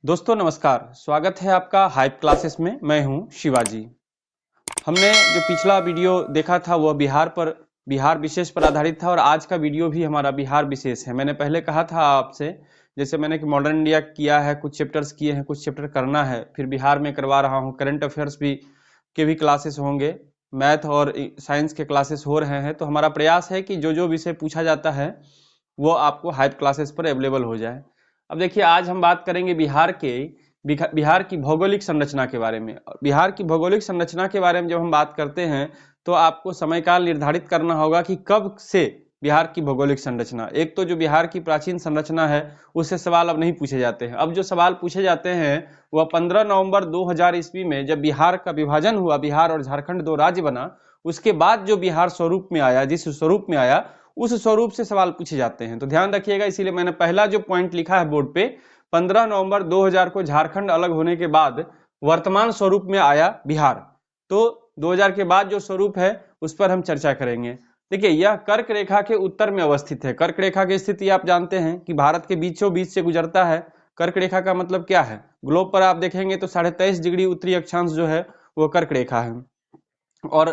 दोस्तों नमस्कार, स्वागत है आपका हाइप क्लासेस में। मैं हूं शिवाजी। हमने जो पिछला वीडियो देखा था वह बिहार विशेष पर आधारित था और आज का वीडियो भी हमारा बिहार विशेष है। मैंने पहले कहा था आपसे, जैसे मैंने कि मॉडर्न इंडिया किया है, कुछ चैप्टर्स किए हैं, कुछ चैप्टर करना है, फिर बिहार में करवा रहा हूँ। करंट अफेयर्स के भी क्लासेस होंगे, मैथ और साइंस के क्लासेस हो रहे हैं। तो हमारा प्रयास है कि जो जो विषय पूछा जाता है वो आपको हाइप क्लासेस पर अवेलेबल हो जाए। अब देखिए, आज हम बात करेंगे बिहार की भौगोलिक संरचना के बारे में। बिहार की भौगोलिक संरचना के बारे में जब हम बात करते हैं तो आपको समय काल निर्धारित करना होगा कि कब से बिहार की भौगोलिक संरचना। एक तो जो बिहार की प्राचीन संरचना है उससे सवाल अब नहीं पूछे जाते हैं। अब जो सवाल पूछे जाते हैं वह 15 नवंबर 2000 ईस्वी में जब बिहार का विभाजन हुआ, बिहार और झारखंड दो राज्य बना, उसके बाद जो बिहार स्वरूप में आया, जिस स्वरूप में आया उस स्वरूप से सवाल पूछे जाते हैं। तो ध्यान रखिएगा, इसीलिए मैंने पहला जो पॉइंट लिखा है बोर्ड पे, 15 नवंबर 2000 को झारखंड अलग होने के बाद वर्तमान स्वरूप में आया बिहार। तो 2000 के बाद जो स्वरूप है उस पर हम चर्चा करेंगे। देखिए, यह कर्क रेखा के उत्तर में अवस्थित है। कर्क रेखा की स्थिति आप जानते हैं कि भारत के बीचों बीच से गुजरता है। कर्क रेखा का मतलब क्या है? ग्लोब पर आप देखेंगे तो 23.5 डिग्री उत्तरी अक्षांश जो है वो कर्क रेखा है। और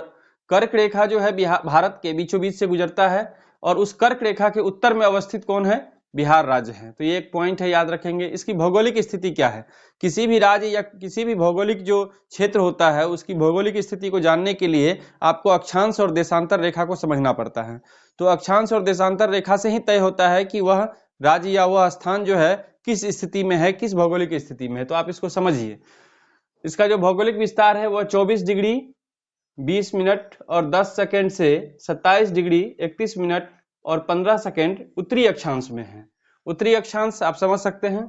कर्क रेखा जो है भारत के बीचों बीच से गुजरता है और उस कर्क रेखा के उत्तर में अवस्थित कौन है? बिहार राज्य है। तो ये एक पॉइंट है, याद रखेंगे। इसकी भौगोलिक स्थिति क्या है? किसी भी राज्य या किसी भी भौगोलिक जो क्षेत्र होता है उसकी भौगोलिक स्थिति को जानने के लिए आपको अक्षांश और देशांतर रेखा को समझना पड़ता है। तो अक्षांश और देशांतर रेखा से ही तय होता है कि वह राज्य या वह स्थान जो है किस स्थिति में है, किस भौगोलिक स्थिति में है। तो आप इसको समझिए। इसका जो भौगोलिक विस्तार है वह 24 डिग्री 20 मिनट और 10 सेकंड से 27 डिग्री 31 मिनट और 15 सेकंड उत्तरी अक्षांश में है। उत्तरी अक्षांश आप समझ सकते हैं।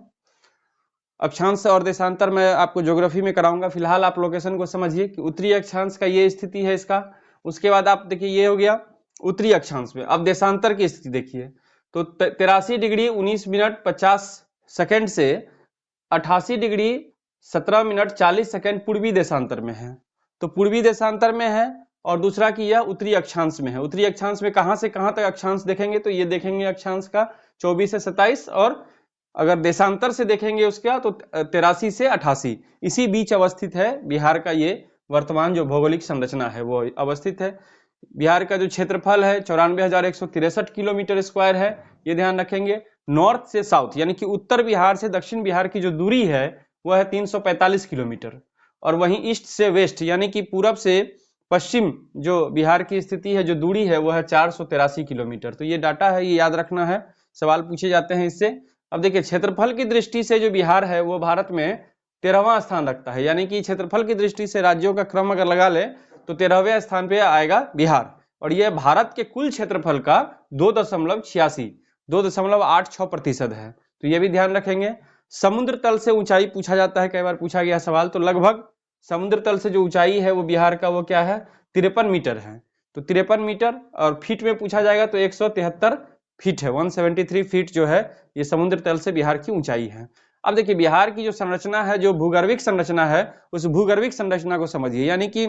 अक्षांश और देशांतर मैं आपको ज्योग्राफी में कराऊंगा, फिलहाल आप लोकेशन को समझिए कि उत्तरी अक्षांश का ये स्थिति है इसका। उसके बाद आप देखिए, ये हो गया उत्तरी अक्षांश में। अब देशांतर की स्थिति देखिए, तो 83 डिग्री 19 मिनट 50 सेकंड से 88 डिग्री 17 मिनट 40 सेकंड पूर्वी देशांतर में है। तो पूर्वी देशांतर में है और दूसरा कि यह उत्तरी अक्षांश में है। उत्तरी अक्षांश में कहां से कहां तक अक्षांश देखेंगे तो ये देखेंगे अक्षांश का 24 से 27, और अगर देशांतर से देखेंगे उसका तो 83 से 88, इसी बीच अवस्थित है बिहार का ये वर्तमान जो भौगोलिक संरचना है वो अवस्थित है। बिहार का जो क्षेत्रफल है 94,163 किलोमीटर स्क्वायर है, ये ध्यान रखेंगे। नॉर्थ से साउथ यानी कि उत्तर बिहार से दक्षिण बिहार की जो दूरी है वह है 345 किलोमीटर, और वहीं ईस्ट से वेस्ट यानी कि पूरब से पश्चिम जो बिहार की स्थिति है, जो दूरी है वह है 483 किलोमीटर। तो ये डाटा है, ये याद रखना है, सवाल पूछे जाते हैं इससे। अब देखिए, क्षेत्रफल की दृष्टि से जो बिहार है वो भारत में 13वां स्थान रखता है। यानी कि क्षेत्रफल की दृष्टि से राज्यों का क्रम अगर लगा ले तो 13वें स्थान पे आएगा बिहार, और यह भारत के कुल क्षेत्रफल का 2.86% है। तो ये भी ध्यान रखेंगे। समुद्र तल से ऊंचाई पूछा जाता है, कई बार पूछा गया सवाल। तो लगभग समुद्र तल से जो ऊंचाई है वो बिहार का वो क्या है? 53 मीटर है। तो 53 मीटर, और फीट में पूछा जाएगा तो 173 फीट है। 173 फीट जो है ये समुद्र तल से बिहार की ऊंचाई है। अब देखिए, बिहार की जो संरचना है, जो भूगर्भिक संरचना है, उस भूगर्भिक संरचना को समझिए। यानी कि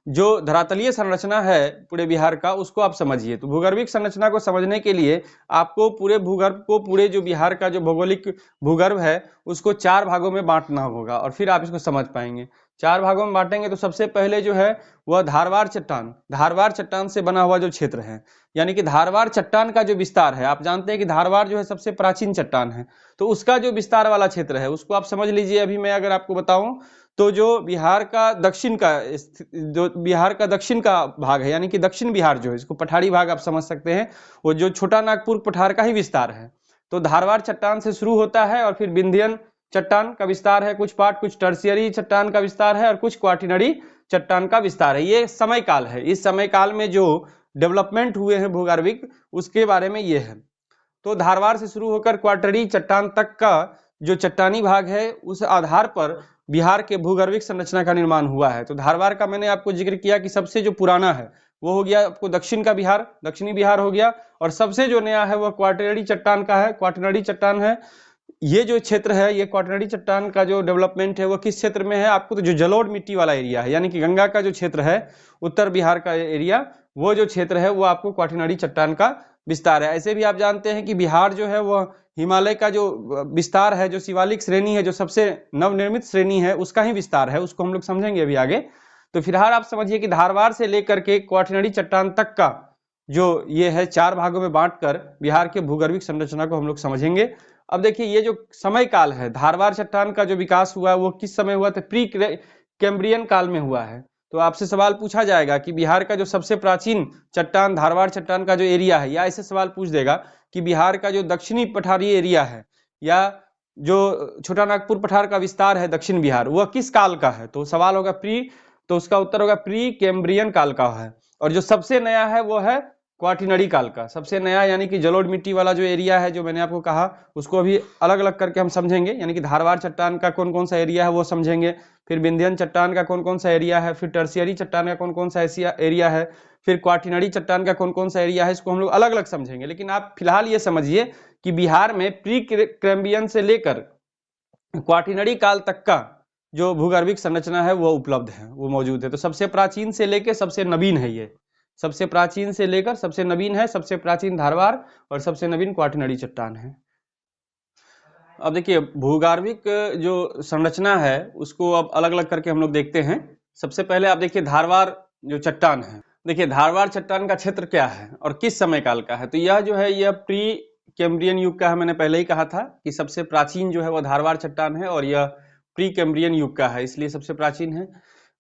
जो धरातलीय संरचना है पूरे बिहार का उसको आप समझिए। तो भूगर्भिक संरचना को समझने के लिए आपको पूरे भूगर्भ को, पूरे जो बिहार का जो भौगोलिक भूगर्भ है उसको 4 भागों में बांटना होगा, और फिर आप इसको समझ पाएंगे। 4 भागों में बांटेंगे तो सबसे पहले जो है वह धारवाड़ चट्टान से बना हुआ जो क्षेत्र है, यानी कि धारवाड़ चट्टान का जो विस्तार है, आप जानते हैं कि धारवाड़ जो है सबसे प्राचीन चट्टान है, तो उसका जो विस्तार वाला क्षेत्र है उसको आप समझ लीजिए। अभी मैं अगर आपको बताऊं तो जो बिहार का दक्षिण का भाग है, यानी कि दक्षिण बिहार जो है, इसको पठारी भाग आप समझ सकते हैं, वो जो छोटा नागपुर पठार का ही विस्तार है। तो धारवाड़ चट्टान से शुरू होता है और फिर विंध्यन चट्टान का विस्तार है कुछ पार्ट, कुछ टर्शियरी चट्टान का विस्तार है और कुछ क्वार्टिनरी चट्टान का विस्तार है। ये समय काल है। इस समय काल में जो डेवलपमेंट हुए हैं भूगर्भिक, उसके बारे में ये है। तो धारवाड़ से शुरू होकर क्वार्टरी चट्टान तक का जो चट्टानी भाग है उस आधार पर बिहार के भूगर्भिक संरचना का निर्माण हुआ है। तो धारवाड़ का मैंने आपको जिक्र किया कि सबसे जो पुराना है वो हो गया आपको दक्षिणी बिहार हो गया, और सबसे जो नया है वह क्वार्टनरी चट्टान का है। क्वार्टनरी चट्टान है ये जो क्षेत्र है, ये क्वार्टनरी चट्टान का जो डेवलपमेंट है वो किस क्षेत्र में है? आपको तो जो जलोढ़ मिट्टी वाला एरिया है, यानी कि गंगा का जो क्षेत्र है, उत्तर बिहार का एरिया, वो जो क्षेत्र है वो आपको क्वार्टनरी चट्टान का विस्तार है। ऐसे भी आप जानते हैं कि बिहार जो है वह हिमालय का जो विस्तार है, जो शिवालिक श्रेणी है, जो सबसे नवनिर्मित श्रेणी है, उसका ही विस्तार है। उसको हम लोग समझेंगे अभी आगे। तो फिलहाल आप समझिए कि धारवाड़ से लेकर के क्वाटरनरी चट्टान तक का जो ये है 4 भागों में बांटकर बिहार के भूगर्भिक संरचना को हम लोग समझेंगे। अब देखिए ये जो समय काल है, धारवाड़ चट्टान का जो विकास हुआ है वो किस समय हुआ था? प्री कैम्ब्रियन काल में हुआ है। तो आपसे सवाल पूछा जाएगा कि बिहार का जो सबसे प्राचीन चट्टान धारवाड़ चट्टान का जो एरिया है, या ऐसे सवाल पूछ देगा कि बिहार का जो दक्षिणी पठारी एरिया है या जो छोटा नागपुर पठार का विस्तार है दक्षिण बिहार, वह किस काल का है? तो सवाल होगा तो उसका उत्तर होगा प्री कैम्ब्रियन काल का है। और जो सबसे नया है वो है क्वाटिनरी काल का। सबसे नया यानी कि जलोढ़ मिट्टी वाला जो एरिया है, जो मैंने आपको कहा, उसको अभी अलग अलग करके हम समझेंगे। यानी कि धारवाड़ चट्टान का कौन कौन सा एरिया है वो समझेंगे, फिर विंध्यन चट्टान का कौन कौन सा एरिया है, फिर टर्शियरी चट्टान का कौन कौन सा एरिया है, फिर क्वाटिनरी चट्टान का कौन कौन सा एरिया है। इसको हम लोग अलग अलग समझेंगे। लेकिन आप फिलहाल ये समझिए कि बिहार में प्री कैम्ब्रियन से लेकर क्वाटिनरी काल तक का जो भूगर्भिक संरचना है वो उपलब्ध है, वो मौजूद है। तो सबसे प्राचीन से लेकर सबसे नवीन है ये, सबसे प्राचीन से लेकर सबसे नवीन है। सबसे प्राचीन धारवाड़ और सबसे नवीन क्वाटिनरी चट्टान है। अब देखिए भूगर्भिक जो संरचना है उसको अब अलग अलग करके हम लोग देखते हैं। सबसे पहले आप देखिए धारवाड़ जो चट्टान है, देखिए धारवाड़ चट्टान का क्षेत्र क्या है और किस समय काल का है। तो यह जो है यह प्री कैम्ब्रियन युग का है। मैंने पहले ही कहा था कि सबसे प्राचीन जो है वह धारवाड़ चट्टान है और यह प्री कैम्ब्रियन युग का है, इसलिए सबसे प्राचीन है।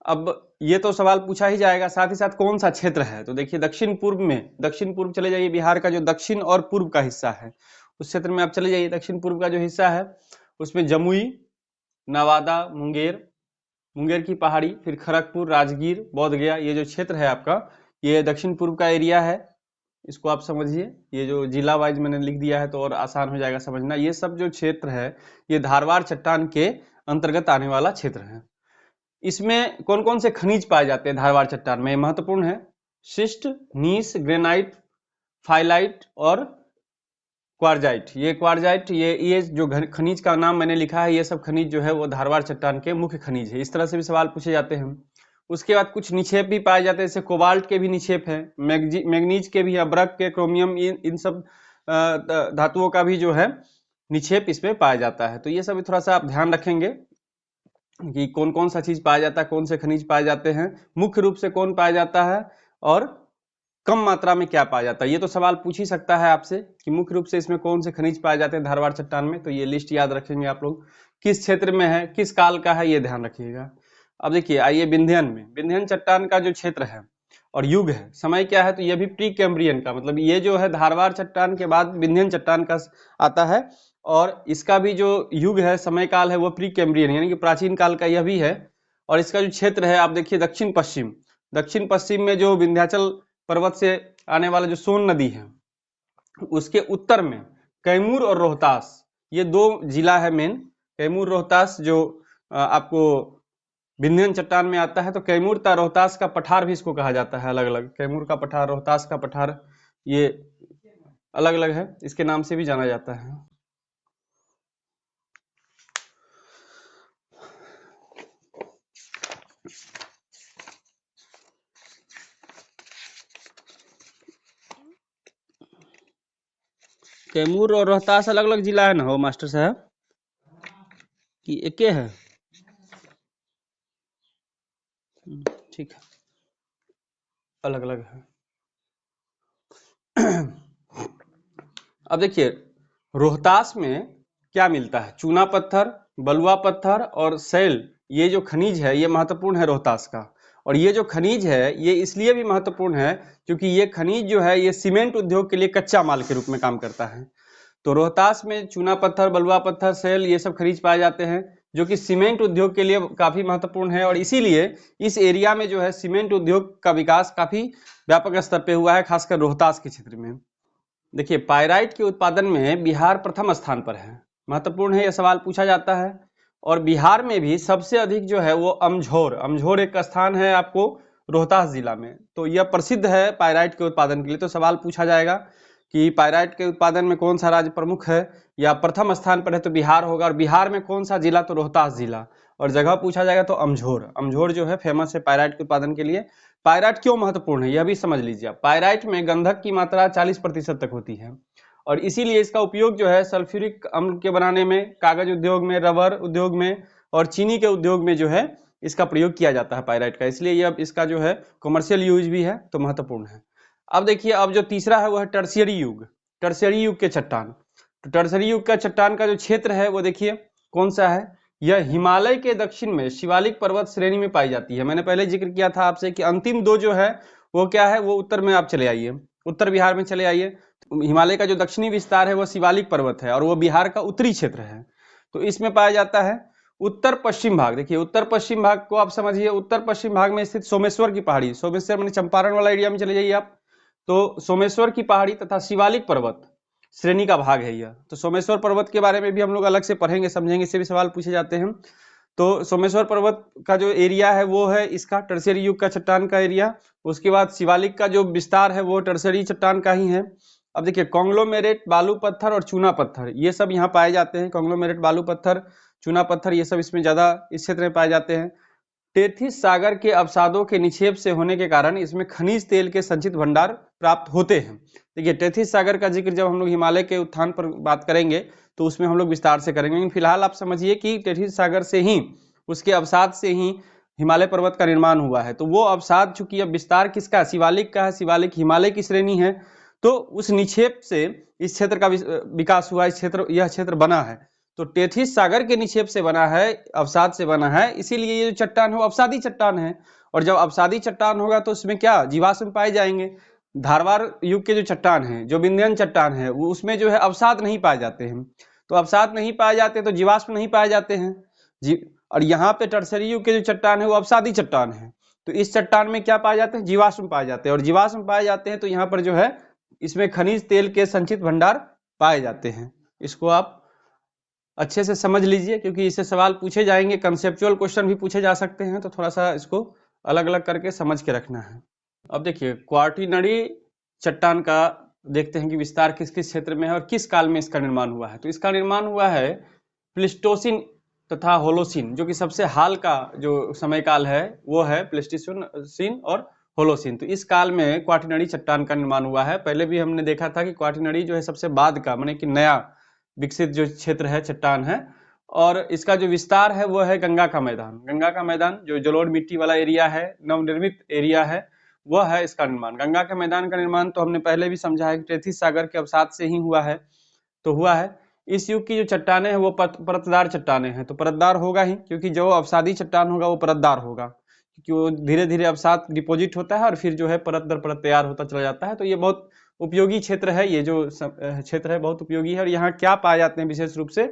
अब ये तो सवाल पूछा ही जाएगा, साथ ही साथ कौन सा क्षेत्र है। तो देखिए दक्षिण पूर्व में, दक्षिण पूर्व चले जाइए, बिहार का जो दक्षिण और पूर्व का हिस्सा है उस क्षेत्र में आप चले जाइए। दक्षिण पूर्व का जो हिस्सा है उसमें जमुई, नवादा, मुंगेर की पहाड़ी, फिर खड़गपुर, राजगीर, बोधगया, ये जो क्षेत्र है आपका, ये दक्षिण पूर्व का एरिया है। इसको आप समझिए। ये जो जिला वाइज मैंने लिख दिया है तो और आसान हो जाएगा समझना। ये सब जो क्षेत्र है ये धारवाड़ चट्टान के अंतर्गत आने वाला क्षेत्र है। इसमें कौन कौन से खनिज पाए जाते हैं धारवाड़ चट्टान में? महत्वपूर्ण है शिस्ट, नीस, ग्रेनाइट, फाइलाइट और क्वार्जाइट। ये जो खनिज का नाम मैंने लिखा है, ये सब खनिज जो है वो धारवाड़ चट्टान के मुख्य खनिज है। इस तरह से भी सवाल पूछे जाते हैं। उसके बाद कुछ निक्षेप भी पाए जाते हैं, जैसे कोबाल्ट के भी निक्षेप हैं, मैग्नीज के भी, अब्रक के, क्रोमियम, इन सब धातुओं का भी जो है निक्षेप इसमें पाया जाता है। तो ये सब थोड़ा सा आप ध्यान रखेंगे कि कौन कौन सा चीज पाया जाता है, कौन से खनिज पाए जाते हैं, मुख्य रूप से कौन पाया जाता है और कम मात्रा में क्या पाया जाता है। ये तो सवाल पूछ ही सकता है आपसे कि मुख्य रूप से इसमें कौन से खनिज पाए जाते हैं धारवाड़ चट्टान में। तो ये लिस्ट याद रखेंगे आप लोग, किस क्षेत्र में है, किस काल का है, ये ध्यान रखिएगा। अब देखिए आइए विंध्यन में, विंध्यन चट्टान का जो क्षेत्र है और युग है, समय क्या है, तो ये भी प्री कैम्ब्रियन का, मतलब ये जो है धारवाड़ चट्टान के बाद विंध्यन चट्टान का आता है और इसका भी जो युग है, समय काल है, वो प्री कैम्ब्रियन यानी कि प्राचीन काल का यह भी है। और इसका जो क्षेत्र है आप देखिए दक्षिण पश्चिम में जो विंध्याचल पर्वत से आने वाला जो सोन नदी है उसके उत्तर में कैमूर और रोहतास, ये दो जिला है मेन। कैमूर रोहतास जो आपको विंध्यन चट्टान में आता है। तो कैमूर ता रोहतास का पठार भी इसको कहा जाता है, अलग अलग। कैमूर का पठार, रोहतास का पठार, ये अलग अलग है, इसके नाम से भी जाना जाता है। कैमूर और रोहतास अलग अलग जिला है ना हो मास्टर साहब, कि एक है? ठीक है, अलग अलग है। अब देखिए रोहतास में क्या मिलता है? चूना पत्थर, बलुआ पत्थर और सैल, ये जो खनिज है ये महत्वपूर्ण है रोहतास का। और ये जो खनिज है ये इसलिए भी महत्वपूर्ण है क्योंकि ये खनिज जो है ये सीमेंट उद्योग के लिए कच्चा माल के रूप में काम करता है। तो रोहतास में चूना पत्थर, बलुआ पत्थर, सैल, ये सब खनिज पाए जाते हैं जो कि सीमेंट उद्योग के लिए काफी महत्वपूर्ण है। और इसीलिए इस एरिया में जो है सीमेंट उद्योग का विकास काफी व्यापक स्तर पे हुआ है, खासकर रोहतास के क्षेत्र में। देखिए पायराइट के उत्पादन में बिहार प्रथम स्थान पर है, महत्वपूर्ण है, यह सवाल पूछा जाता है। और बिहार में भी सबसे अधिक जो है वो अमझोर एक स्थान है आपको रोहतास जिला में। तो यह प्रसिद्ध है पायराइट के उत्पादन के लिए। तो सवाल पूछा जाएगा कि पायराइट के उत्पादन में कौन सा राज्य प्रमुख है या प्रथम स्थान पर है, तो बिहार होगा। और बिहार में कौन सा जिला? तो रोहतास जिला। और जगह पूछा जाएगा तो अमझोर। अमझोर जो है फेमस है पायराइट के उत्पादन के लिए। पायराइट क्यों महत्वपूर्ण है यह भी समझ लीजिए आप। पायराइट में गंधक की मात्रा 40% तक होती है और इसीलिए इसका उपयोग जो है सल्फ्यूरिक अम्ल के बनाने में, कागज उद्योग में, रबर उद्योग में और चीनी के उद्योग में जो है इसका प्रयोग किया जाता है पायराइट का। इसलिए यह इसका जो है कमर्शियल यूज भी है तो महत्वपूर्ण है। अब देखिए, अब जो तीसरा है वह है टर्शियरी युग। टर्शियरी युग के चट्टान। तो टर्शियरी युग का चट्टान का जो क्षेत्र है वो देखिए कौन सा है। यह हिमालय के दक्षिण में शिवालिक पर्वत श्रेणी में पाई जाती है। मैंने पहले जिक्र किया था आपसे कि अंतिम दो जो है वो क्या है, वो उत्तर में आप चले आइए, उत्तर बिहार में चले आइए। हिमालय का जो दक्षिणी विस्तार है वो शिवालिक पर्वत है और वो बिहार का उत्तरी क्षेत्र है, तो इसमें पाया जाता है। उत्तर पश्चिम भाग, देखिए उत्तर पश्चिम भाग को आप समझिए। उत्तर पश्चिम भाग में स्थित सोमेश्वर की पहाड़ी, सोमेश्वर मैंने चंपारण वाला एरिया में चले जाइए आप, तो सोमेश्वर की पहाड़ी तथा शिवालिक पर्वत श्रेणी का भाग है यह। तो सोमेश्वर पर्वत के बारे में भी हम लोग अलग से पढ़ेंगे, समझेंगे, इससे भी सवाल पूछे जाते हैं। तो सोमेश्वर पर्वत का जो एरिया है वो है इसका टर्शियरी युग का चट्टान का एरिया। उसके बाद शिवालिक का जो विस्तार है वो टर्शियरी चट्टान का ही है। अब देखिए कॉन्ग्लोमेरेट, बालू पत्थर और चूना पत्थर ये सब यहाँ पाए जाते हैं। कॉन्ग्लोमेरेट, बालू पत्थर, चूना पत्थर ये सब इसमें ज्यादा इस क्षेत्र में पाए जाते हैं। टेथिस सागर के अवसादों के निक्षेप से होने के कारण इसमें खनिज तेल के संचित भंडार प्राप्त होते हैं। देखिए टेथिस सागर का जिक्र जब हम लोग हिमालय के उत्थान पर बात करेंगे तो उसमें हम लोग विस्तार से करेंगे, लेकिन फिलहाल आप समझिए कि टेथिस सागर से ही, उसके अवसाद से ही हिमालय पर्वत का निर्माण हुआ है। तो वो अवसाद चूंकि अब विस्तार किसका, शिवालिक का है, शिवालिक हिमालय की श्रेणी है, तो उस निक्षेप से इस क्षेत्र का विकास हुआ, इस क्षेत्र, यह क्षेत्र बना है। तो टेथिस सागर के निक्षेप से बना है, अवसाद से बना है, इसीलिए ये जो चट्टान है वो अवसादी चट्टान है। और जब अवसादी चट्टान होगा तो उसमें क्या, जीवाश्म पाए जाएंगे। धारवाड़ युग के जो चट्टान है, जो विंध्यन चट्टान है, वो उसमें जो है अवसाद नहीं पाए जाते हैं। तो अवसाद नहीं पाए जाते तो जीवाश्म नहीं पाए जाते हैं और यहाँ पे टर्शियरी युग के जो चट्टान है वो अवसादी चट्टान है। तो इस चट्टान में क्या पाए जाते हैं, जीवाश्म पाए जाते हैं। और जीवाश्म पाए जाते हैं तो यहाँ पर जो है इसमें खनिज तेल के संचित भंडार पाए जाते हैं। इसको आप अच्छे से समझ लीजिए क्योंकि इससे सवाल पूछे जाएंगे, कंसेप्चुअल क्वेश्चन भी पूछे जा सकते हैं, तो थोड़ा सा इसको अलग अलग करके समझ के रखना है। अब देखिए क्वार्टिनरी चट्टान का देखते हैं कि विस्तार किस किस क्षेत्र में है और किस काल में इसका निर्माण हुआ है। तो इसका निर्माण हुआ है प्लीस्टोसिन तथा होलोसिन, जो कि सबसे हाल का जो समय काल है वो है प्लीस्टोसिन और होलोसिन। तो इस काल में क्वार्टिनरी चट्टान का निर्माण हुआ है। पहले भी हमने देखा था कि क्वार्टिनरी जो है सबसे बाद का, माने कि नया विकसित जो क्षेत्र है, चट्टान है। और इसका जो विस्तार है वो है गंगा का मैदान। गंगा का मैदान जो जलोढ़ मिट्टी वाला एरिया है, नवनिर्मित एरिया है, वह है इसका निर्माण। गंगा के मैदान का निर्माण तो हमने पहले भी समझा है कि टेथिस सागर के अवसाद से ही हुआ है, तो हुआ है। इस युग की जो चट्टाने हैं वो परतदार चट्टाने हैं। तो परतदार होगा ही क्योंकि जो अवसादी चट्टान होगा वो परतदार होगा, क्योंकि वो धीरे धीरे अवसाद डिपोजिट होता है और फिर जो है परत दर परत तैयार होता चला जाता है। तो ये बहुत उपयोगी क्षेत्र है, ये जो क्षेत्र है बहुत उपयोगी है। और यहाँ क्या पाए जाते हैं विशेष रूप से,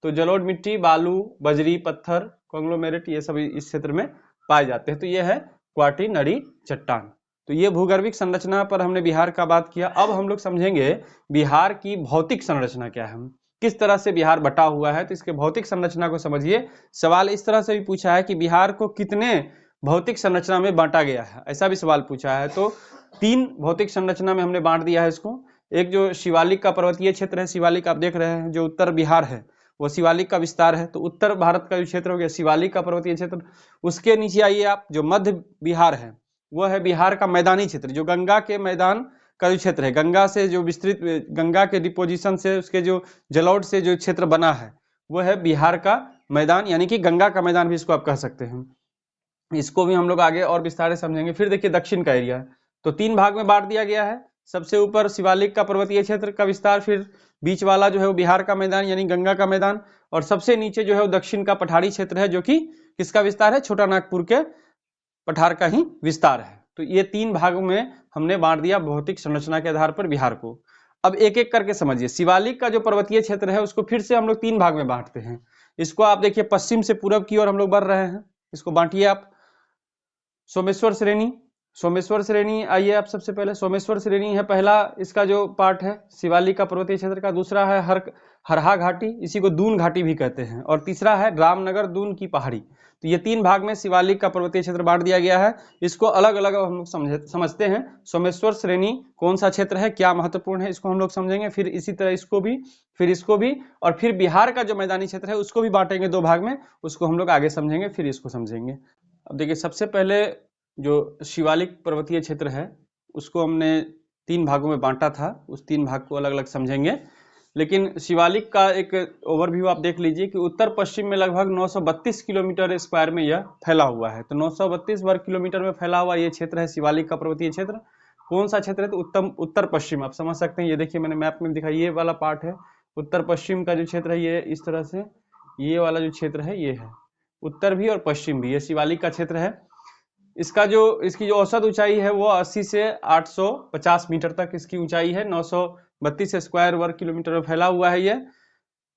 तो जलोढ़ मिट्टी, बालू, बजरी, पत्थर, कॉन्ग्लोमेरेट ये सभी इस क्षेत्र में पाए जाते हैं। तो ये है क्वार्टिनरी चट्टान। तो ये भूगर्भिक संरचना पर हमने बिहार का बात किया। अब हम लोग समझेंगे बिहार की भौतिक संरचना क्या है, किस तरह से बिहार बटा हुआ है। तो इसके भौतिक संरचना को समझिए। सवाल इस तरह से भी पूछा है कि बिहार को कितने भौतिक संरचना में बांटा गया है, ऐसा भी सवाल पूछा है। तो 3 भौतिक संरचना में हमने बांट दिया है इसको। एक जो शिवालिक का पर्वतीय क्षेत्र है, शिवालिक आप देख रहे हैं जो उत्तर बिहार है वो शिवालिक का विस्तार है। तो उत्तर भारत का जो क्षेत्र हो गया शिवालिक का पर्वतीय क्षेत्र। उसके नीचे आइए आप, जो मध्य बिहार है वो है बिहार का मैदानी क्षेत्र, जो गंगा के मैदान का जो क्षेत्र है, गंगा से जो विस्तृत, गंगा के डिपोजिशन से, उसके जो जलौढ़ से जो क्षेत्र बना है वो है बिहार का मैदान, यानी कि गंगा का मैदान भी इसको आप कह सकते हैं। इसको भी हम लोग आगे और विस्तार से समझेंगे। फिर देखिए दक्षिण का एरिया, तो 3 भाग में बांट दिया गया है। सबसे ऊपर शिवालिक का पर्वतीय क्षेत्र का विस्तार, फिर बीच वाला जो है वो बिहार का मैदान यानी गंगा का मैदान, और सबसे नीचे जो है वो दक्षिण का पठारी क्षेत्र है, जो कि किसका विस्तार है, छोटा नागपुर के पठार का ही विस्तार है। तो ये 3 भागों में हमने बांट दिया भौतिक संरचना के आधार पर बिहार को। अब एक एक करके समझिए। शिवालिक का जो पर्वतीय क्षेत्र है उसको फिर से हम लोग 3 भाग में बांटते हैं। इसको आप देखिए पश्चिम से पूरब की ओर हम लोग बढ़ रहे हैं, इसको बांटिए आप। सोमेश्वर श्रेणी, सोमेश्वर श्रेणी, आइए आप सबसे पहले सोमेश्वर श्रेणी है पहला, इसका जो पार्ट है शिवालिक का पर्वतीय क्षेत्र का। दूसरा है हरहा घाटी, इसी को दून घाटी भी कहते हैं। और तीसरा है रामनगर दून की पहाड़ी। तो ये 3 भाग में शिवालिक का पर्वतीय क्षेत्र बांट दिया गया है। इसको अलग अलग हम लोग समझते हैं। सोमेश्वर श्रेणी कौन सा क्षेत्र है, क्या महत्वपूर्ण है, इसको हम लोग समझेंगे। फिर इसी तरह इसको भी, फिर इसको भी, और फिर बिहार का जो मैदानी क्षेत्र है उसको भी बांटेंगे 2 भाग में, उसको हम लोग आगे समझेंगे, फिर इसको समझेंगे। अब देखिए, सबसे पहले जो शिवालिक पर्वतीय क्षेत्र है उसको हमने 3 भागों में बांटा था, उस 3 भाग को अलग अलग समझेंगे। लेकिन शिवालिक का एक ओवरव्यू आप देख लीजिए कि उत्तर पश्चिम में लगभग 932 किलोमीटर स्क्वायर में यह फैला हुआ है। तो 932 वर्ग किलोमीटर में फैला हुआ ये क्षेत्र है शिवालिक का पर्वतीय क्षेत्र। कौन सा क्षेत्र है, तो उत्तर पश्चिम, आप समझ सकते हैं। ये देखिए मैंने मैप में दिखाई, ये वाला पार्ट है उत्तर पश्चिम का जो क्षेत्र है, ये इस तरह से, ये वाला जो क्षेत्र है ये है उत्तर भी और पश्चिम भी, ये शिवालिक का क्षेत्र है। इसकी जो औसत ऊंचाई है वो 80 से 850 मीटर तक इसकी ऊंचाई है। 932 स्क्वायर वर्ग किलोमीटर में फैला हुआ है ये।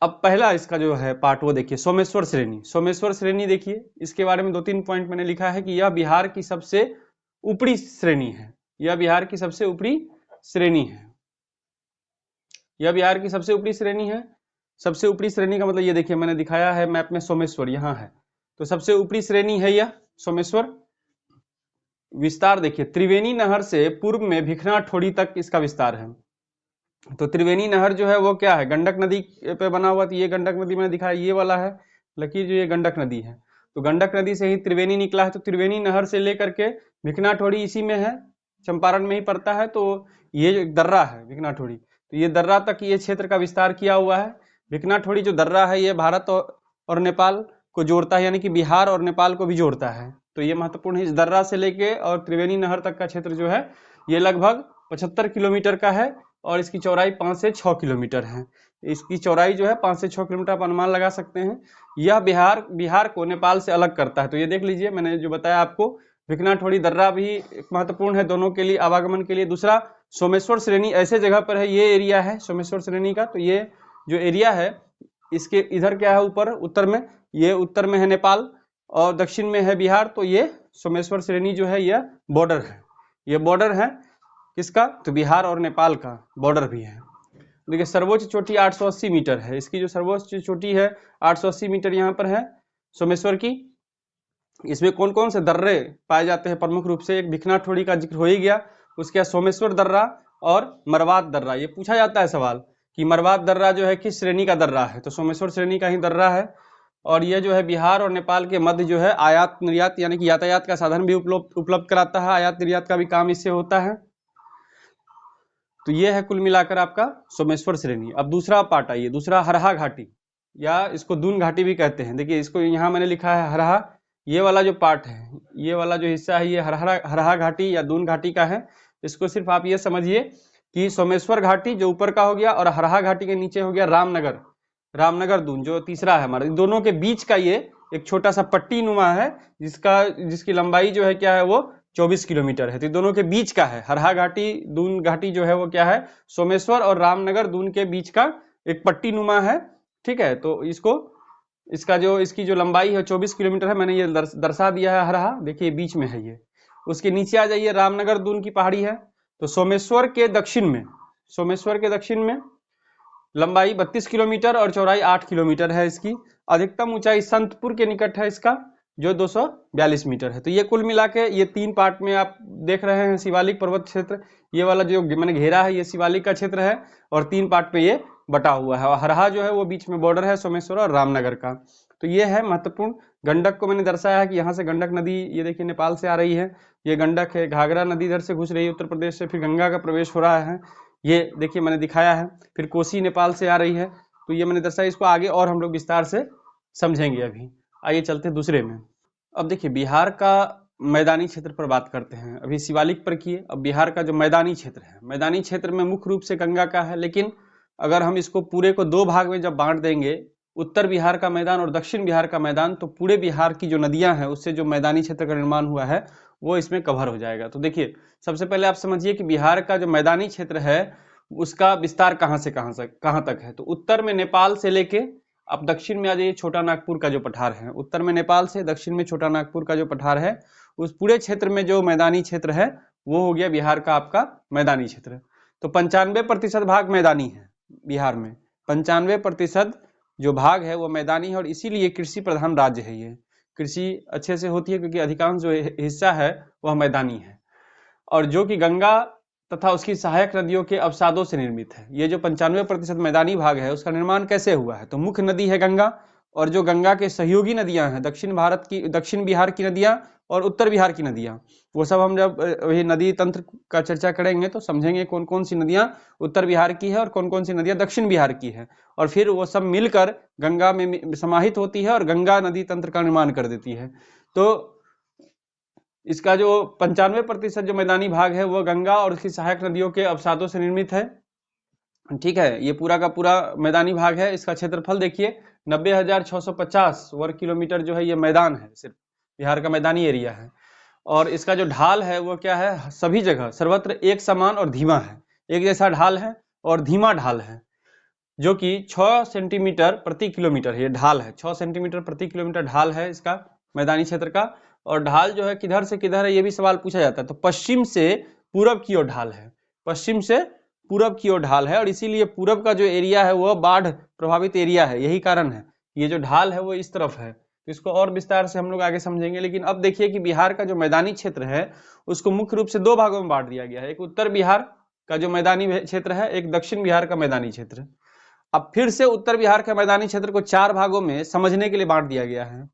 अब पहला इसका जो है पार्ट वो देखिए, सोमेश्वर श्रेणी। सोमेश्वर श्रेणी देखिए, इसके बारे में 2-3 पॉइंट मैंने लिखा है कि यह बिहार की सबसे ऊपरी श्रेणी है। यह बिहार की सबसे ऊपरी श्रेणी है। यह बिहार की सबसे ऊपरी श्रेणी है। सबसे ऊपरी श्रेणी का मतलब ये देखिए मैंने दिखाया है मैप में, सोमेश्वर यहाँ है, तो सबसे ऊपरी श्रेणी है यह सोमेश्वर। विस्तार देखिए, त्रिवेणी नहर से पूर्व में भिखना ठोड़ी तक इसका विस्तार है। तो त्रिवेणी नहर जो है वो क्या है, गंडक नदी पे बना हुआ। तो ये गंडक नदी मैंने दिखाया, ये वाला है लकीर जो ये गंडक नदी है। तो गंडक नदी से ही त्रिवेणी निकला है। तो त्रिवेणी नहर से लेकर के भिखना ठोड़ी इसी में है, चंपारण में ही पड़ता है। तो ये जो दर्रा है भिखना ठोड़ी, तो ये दर्रा तक ये क्षेत्र का विस्तार किया हुआ है। भिखना ठोड़ी जो दर्रा है ये भारत और नेपाल को जोड़ता है, यानी कि बिहार और नेपाल को भी जोड़ता है। तो ये महत्वपूर्ण है। इस दर्रा से लेके और त्रिवेणी नहर तक का क्षेत्र जो है ये लगभग 75 किलोमीटर का है और इसकी चौड़ाई 5 से 6 किलोमीटर है। इसकी चौड़ाई जो है 5 से 6 किलोमीटर आप अनुमान लगा सकते हैं। यह बिहार को नेपाल से अलग करता है। तो ये देख लीजिए मैंने जो बताया आपको, भिखना ठोड़ी दर्रा भी एक महत्वपूर्ण है दोनों के लिए, आवागमन के लिए। दूसरा, सोमेश्वर श्रेणी ऐसे जगह पर है, ये एरिया है सोमेश्वर श्रेणी का। तो ये जो एरिया है इसके इधर क्या है, ऊपर उत्तर में, ये उत्तर में है नेपाल और दक्षिण में है बिहार। तो ये सोमेश्वर श्रेणी जो है यह बॉर्डर है, ये बॉर्डर है किसका, तो बिहार और नेपाल का बॉर्डर भी है। देखिए सर्वोच्च चोटी 880 मीटर है, इसकी जो सर्वोच्च चोटी है 880 मीटर यहाँ पर है सोमेश्वर की। इसमें कौन कौन से दर्रे पाए जाते हैं, प्रमुख रूप से एक भिखना ठोड़ी का जिक्र हो ही गया, उसके बाद सोमेश्वर दर्रा और मरवात दर्रा। ये पूछा जाता है सवाल कि मरवात दर्रा जो है किस श्रेणी का दर्रा है, तो सोमेश्वर श्रेणी का ही दर्रा है। और ये जो है बिहार और नेपाल के मध्य जो है आयात निर्यात यानी कि यातायात का साधन भी उपलब्ध कराता है, आयात निर्यात का भी काम इससे होता है। तो ये है कुल मिलाकर आपका सोमेश्वर श्रेणी। अब दूसरा पार्ट आइए, दूसरा हरहा घाटी या इसको दून घाटी भी कहते हैं। देखिए इसको यहाँ मैंने लिखा है हरहा, ये वाला जो पार्ट है, ये वाला जो हिस्सा है ये हरहा घाटी या दून घाटी का है। इसको सिर्फ आप ये समझिए कि सोमेश्वर घाटी जो ऊपर का हो गया और हरहा घाटी के नीचे हो गया रामनगर दून जो तीसरा है हमारा। दोनों के बीच का ये एक छोटा सा पट्टी नुमा है जिसकी लंबाई जो है क्या है वो 24 किलोमीटर है। तो दोनों के बीच का है हरहा घाटी दून घाटी जो है वो क्या है, सोमेश्वर और रामनगर दून के बीच का एक पट्टी नुमा है। ठीक है, तो इसकी जो लंबाई है 24 किलोमीटर है, मैंने ये दर्शा दिया है हरहा, देखिए बीच में है ये। उसके नीचे आ जाइए, रामनगर दून की पहाड़ी है। तो सोमेश्वर के दक्षिण में लंबाई 32 किलोमीटर और चौड़ाई 8 किलोमीटर है इसकी। अधिकतम ऊंचाई संतपुर के निकट है इसका जो 242 मीटर है। तो ये कुल मिला के ये 3 पार्ट में आप देख रहे हैं शिवालिक पर्वत क्षेत्र। ये वाला जो मैंने घेरा है ये शिवालिक का क्षेत्र है और 3 पार्ट पे ये बटा हुआ है। और हरहा जो है वो बीच में बॉर्डर है सोमेश्वर और रामनगर का। तो ये है महत्वपूर्ण। गंडक को मैंने दर्शाया है कि यहाँ से गंडक नदी ये देखिए नेपाल से आ रही है, ये गंडक है। घाघरा नदी इधर से घुस रही है उत्तर प्रदेश से, फिर गंगा का प्रवेश हो रहा है, ये देखिए मैंने दिखाया है। फिर कोसी नेपाल से आ रही है, तो ये मैंने दर्शाया। इसको आगे और हम लोग विस्तार से समझेंगे। अभी आइए चलते दूसरे में। अब देखिए बिहार का मैदानी क्षेत्र पर बात करते हैं। अभी शिवालिक पर किए, अब बिहार का जो मैदानी क्षेत्र है, मैदानी क्षेत्र में मुख्य रूप से गंगा का है। लेकिन अगर हम इसको पूरे को 2 भाग में जब बांट देंगे, उत्तर बिहार का मैदान और दक्षिण बिहार का मैदान, तो पूरे बिहार की जो नदियां हैं उससे जो मैदानी क्षेत्र का निर्माण हुआ है वो इसमें कवर हो जाएगा। तो देखिए सबसे पहले आप समझिए कि बिहार का जो मैदानी क्षेत्र है उसका विस्तार कहां से कहां तक है। तो उत्तर में नेपाल से लेके अब दक्षिण में आ जाइए, छोटा नागपुर का जो पठार है, उत्तर में नेपाल से दक्षिण में छोटा नागपुर का जो पठार है उस पूरे क्षेत्र में जो मैदानी क्षेत्र है वो हो गया बिहार का आपका मैदानी क्षेत्र। तो 95% भाग मैदानी है बिहार में, 95% जो भाग है वो मैदानी है, और इसीलिए कृषि प्रधान राज्य है। ये कृषि अच्छे से होती है क्योंकि अधिकांश जो हिस्सा है वह मैदानी है, और जो कि गंगा तथा उसकी सहायक नदियों के अवसादों से निर्मित है। ये जो 95% मैदानी भाग है उसका निर्माण कैसे हुआ है, तो मुख्य नदी है गंगा, और जो गंगा के सहयोगी नदियां हैं, दक्षिण बिहार की नदियां और उत्तर बिहार की नदियां, वो सब हम जब वही नदी तंत्र का चर्चा करेंगे तो समझेंगे कौन कौन सी नदियां उत्तर बिहार की है और कौन कौन सी नदियां दक्षिण बिहार की है, और फिर वो सब मिलकर गंगा में समाहित होती है और गंगा नदी तंत्र का निर्माण कर देती है। तो इसका जो 95% जो मैदानी भाग है वो गंगा और उसकी सहायक नदियों के अवसादों से निर्मित है। ठीक है, ये पूरा का पूरा मैदानी भाग है। इसका क्षेत्रफल देखिए 90,650 वर्ग किलोमीटर जो है ये मैदान है, सिर्फ बिहार का मैदानी एरिया है। और इसका जो ढाल है वो क्या है, सभी जगह सर्वत्र एक समान और धीमा है, एक जैसा ढाल है और धीमा ढाल है, जो कि 6 सेंटीमीटर प्रति किलोमीटर है। ये ढाल है 6 सेंटीमीटर प्रति किलोमीटर ढाल है इसका मैदानी क्षेत्र का। और ढाल जो है किधर से किधर है ये भी सवाल पूछा जाता है, तो पश्चिम से पूरब की ओर ढाल है, पश्चिम से पूरब की ओर ढाल है, और इसीलिए पूरब का जो एरिया है वह बाढ़ प्रभावित एरिया है। यही कारण है ये जो ढाल है वो इस तरफ है। तो इसको और विस्तार से हम लोग आगे समझेंगे। लेकिन अब देखिए कि बिहार का जो मैदानी क्षेत्र है उसको मुख्य रूप से दो भागों में बांट दिया गया है, एक उत्तर बिहार का जो मैदानी क्षेत्र है, एक दक्षिण बिहार का मैदानी क्षेत्र। अब फिर से उत्तर बिहार के मैदानी क्षेत्र को 4 भागों में समझने के लिए बांट दिया गया है,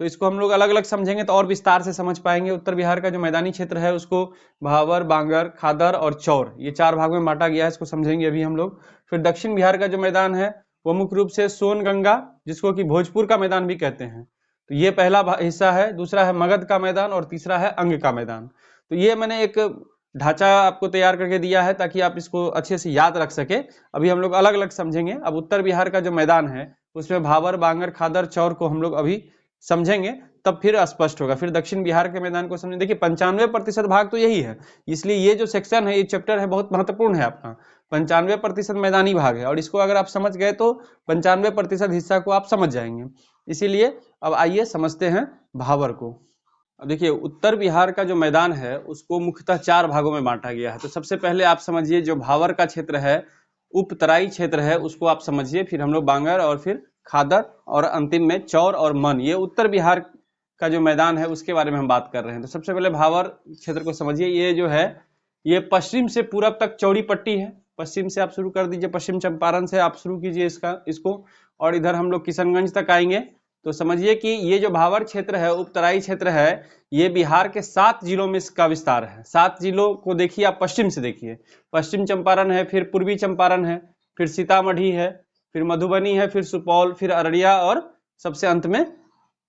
तो इसको हम लोग अलग अलग समझेंगे तो और विस्तार से समझ पाएंगे। उत्तर बिहार का जो मैदानी क्षेत्र है उसको भावर, बांगर, खादर और चौर, ये 4 भागों में बांटा गया है, इसको समझेंगे अभी हम लोग। फिर दक्षिण बिहार का जो मैदान है वो मुख्य रूप से सोनगंगा, जिसको कि भोजपुर का मैदान भी कहते हैं, तो ये पहला हिस्सा है। दूसरा है मगध का मैदान और तीसरा है अंग का मैदान। तो ये मैंने एक ढांचा आपको तैयार करके दिया है ताकि आप इसको अच्छे से याद रख सके। अभी हम लोग अलग अलग समझेंगे। अब उत्तर बिहार का जो मैदान है उसमें भावर, बांगर, खादर, चौर को हम लोग अभी समझेंगे, तब फिर स्पष्ट होगा। फिर दक्षिण बिहार के मैदान को समझें। देखिए 95% भाग तो यही है, इसलिए ये जो सेक्शन है, ये चैप्टर है, बहुत महत्वपूर्ण है आपका। 95% मैदानी भाग है, और इसको अगर आप समझ गए तो 95% हिस्सा को आप समझ जाएंगे। इसीलिए अब आइए समझते हैं भावर को। अब देखिए उत्तर बिहार का जो मैदान है उसको मुख्यतः 4 भागों में बांटा गया है। तो सबसे पहले आप समझिए जो भावर का क्षेत्र है, उपतराई क्षेत्र है, उसको आप समझिए। फिर हम लोग बांगर और फिर खादर और अंतिम में चौर और मन, ये उत्तर बिहार का जो मैदान है उसके बारे में हम बात कर रहे हैं। तो सबसे पहले भावर क्षेत्र को समझिए। ये जो है ये पश्चिम से पूरब तक चौड़ी पट्टी है। पश्चिम से आप शुरू कर दीजिए, पश्चिम चंपारण से आप शुरू कीजिए इसको, और इधर हम लोग किशनगंज तक आएंगे। तो समझिए कि ये जो भावर क्षेत्र है, उपतराई क्षेत्र है, ये बिहार के 7 जिलों में इसका विस्तार है। 7 जिलों को देखिए आप, पश्चिम से देखिए, पश्चिम चंपारण है, फिर पूर्वी चंपारण है, फिर सीतामढ़ी है, फिर मधुबनी है, फिर सुपौल, फिर अररिया और सबसे अंत में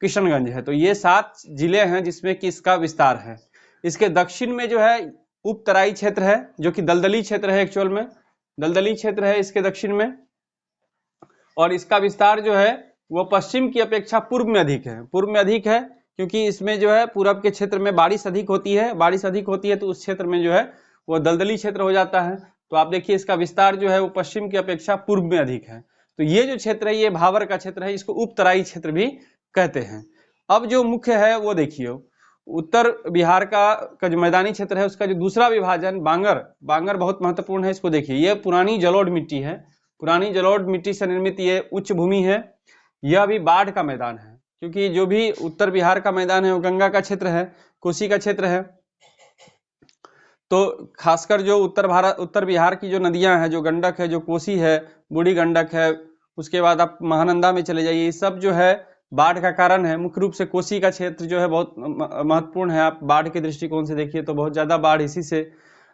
किशनगंज है। तो ये 7 जिले हैं जिसमें कि इसका विस्तार है। इसके दक्षिण में जो है उपतराई क्षेत्र है, जो कि दलदली क्षेत्र है, एक्चुअल में दलदली क्षेत्र है इसके दक्षिण में, और इसका विस्तार जो है वो पश्चिम की अपेक्षा पूर्व में अधिक है। पूर्व में अधिक है क्योंकि इसमें जो है पूरब के क्षेत्र में बारिश अधिक होती है, बारिश अधिक होती है तो उस क्षेत्र में जो है वो दलदली क्षेत्र हो जाता है। तो आप देखिए इसका विस्तार जो है वो पश्चिम की अपेक्षा पूर्व में अधिक है। तो ये जो क्षेत्र है ये भावर का क्षेत्र है, इसको उपतराई क्षेत्र भी कहते हैं। अब जो मुख्य है वो देखिए, उत्तर बिहार का जो मैदानी क्षेत्र है उसका जो दूसरा विभाजन बांगर, बांगर बहुत महत्वपूर्ण है। इसको देखिए, ये पुरानी जलोढ़ मिट्टी है, पुरानी जलोढ़ मिट्टी से निर्मित ये उच्च भूमि है। यह भी बाढ़ का मैदान है, क्योंकि जो भी उत्तर बिहार का मैदान है वो गंगा का क्षेत्र है, कोसी का क्षेत्र है। तो खासकर जो उत्तर बिहार की जो नदियां हैं, जो गंडक है, जो कोसी है, बूढ़ी गंडक है, उसके बाद आप महानंदा में चले जाइए, ये सब जो है बाढ़ का कारण है। मुख्य रूप से कोसी का क्षेत्र जो है बहुत महत्वपूर्ण है। आप बाढ़ के दृष्टिकोण से देखिए तो बहुत ज्यादा बाढ़ इसी से